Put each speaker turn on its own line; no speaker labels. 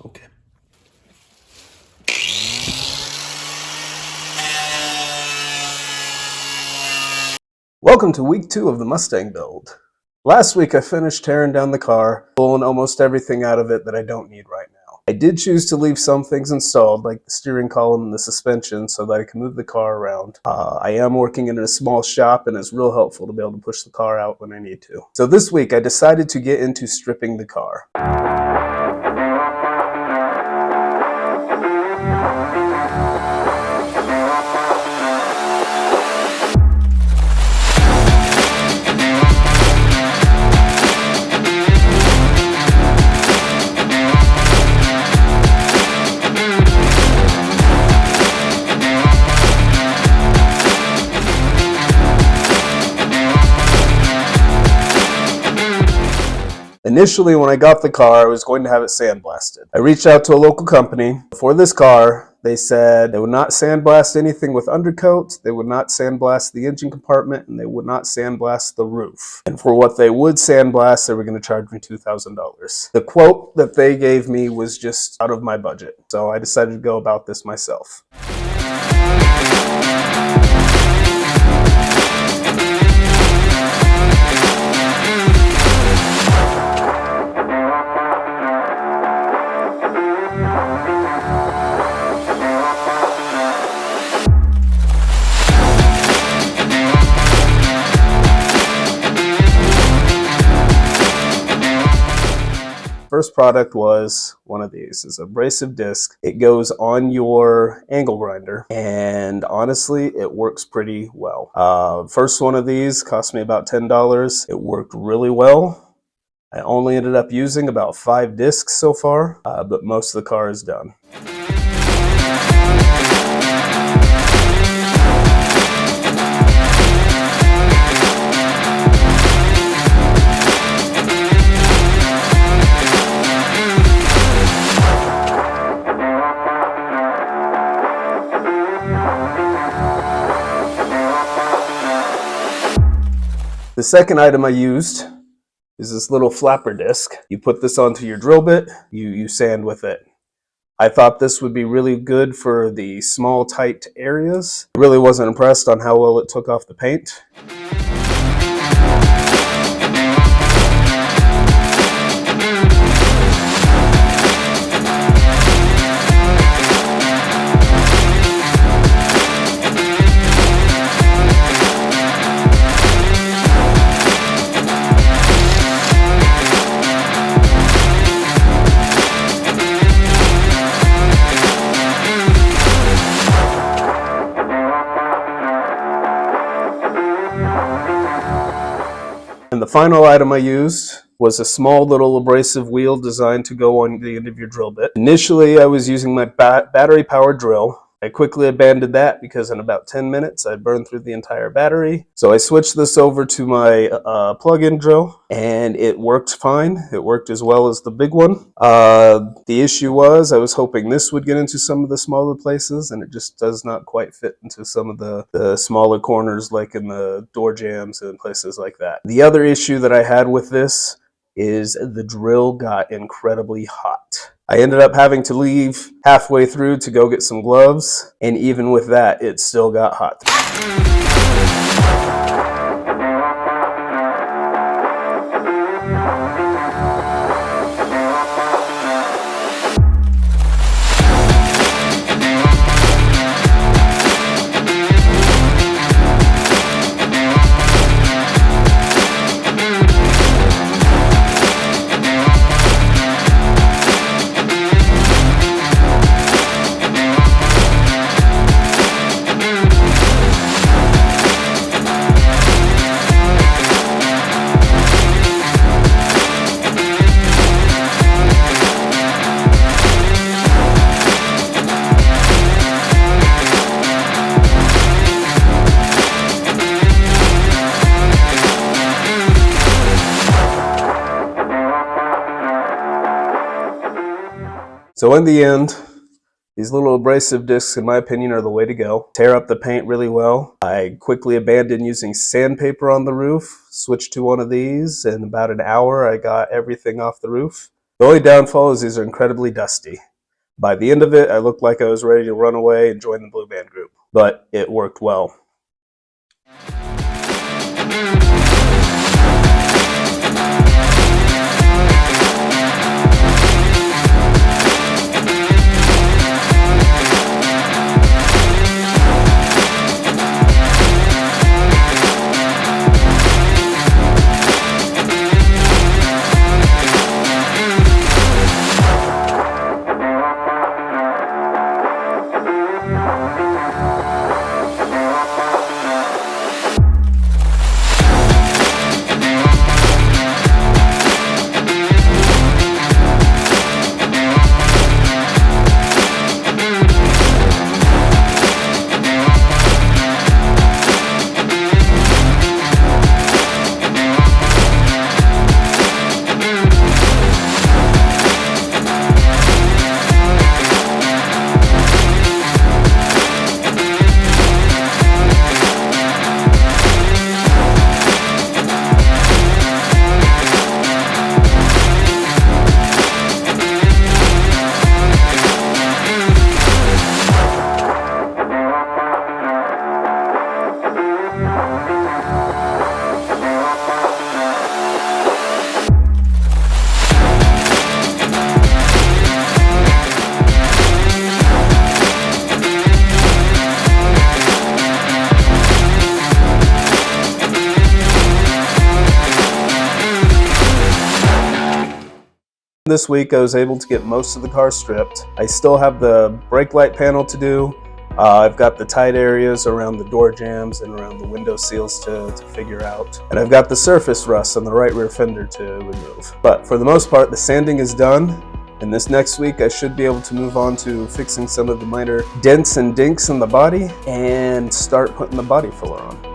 Okay. Welcome to week 2 of the Mustang build. Last week I finished tearing down the car, pulling almost everything out of it that I don't need right now. I did choose to leave some things installed, like the steering column and the suspension, so that I can move the car around. I am working in a small shop, and it's real helpful to be able to push the car out when I need to. So this week I decided to get into stripping the car. Initially, when I got the car, I was going to have it sandblasted. I reached out to a local company. For this car, they said they would not sandblast anything with undercoat, they would not sandblast the engine compartment, and they would not sandblast the roof. And for what they would sandblast, they were going to charge me $2,000. The quote that they gave me was just out of my budget, so I decided to go about this myself. First product was one of these. It's an abrasive disc. It goes on your angle grinder, and honestly, it works pretty well. First one of these cost me about $10. It worked really well. I only ended up using about 5 discs so far, but most of the car is done. The second item I used is this little flapper disc. You put this onto your drill bit, you sand with it. I thought this would be really good for the small, tight areas. I really wasn't impressed on how well it took off the paint. And the final item I used was a small little abrasive wheel designed to go on the end of your drill bit. Initially, I was using my battery-powered drill. I quickly abandoned that because in about 10 minutes, I'd burned through the entire battery. So I switched this over to my plug-in drill, and it worked fine. It worked as well as the big one. The issue was I was hoping this would get into some of the smaller places, and it just does not quite fit into some of the smaller corners, like in the door jambs and places like that. The other issue that I had with this is the drill got incredibly hot. I ended up having to leave halfway through to go get some gloves, and even with that, it still got hot. So in the end, these little abrasive discs, in my opinion, are the way to go. Tear up the paint really well. I quickly abandoned using sandpaper on the roof, switched to one of these. In about an hour, I got everything off the roof. The only downfall is these are incredibly dusty. By the end of it, I looked like I was ready to run away and join the Blue Band group, but it worked well. This week I was able to get most of the car stripped. I still have the brake light panel to do. I've got the tight areas around the door jambs and around the window seals to figure out. And I've got the surface rust on the right rear fender to remove. But for the most part, the sanding is done. And this next week I should be able to move on to fixing some of the minor dents and dinks in the body and start putting the body filler on.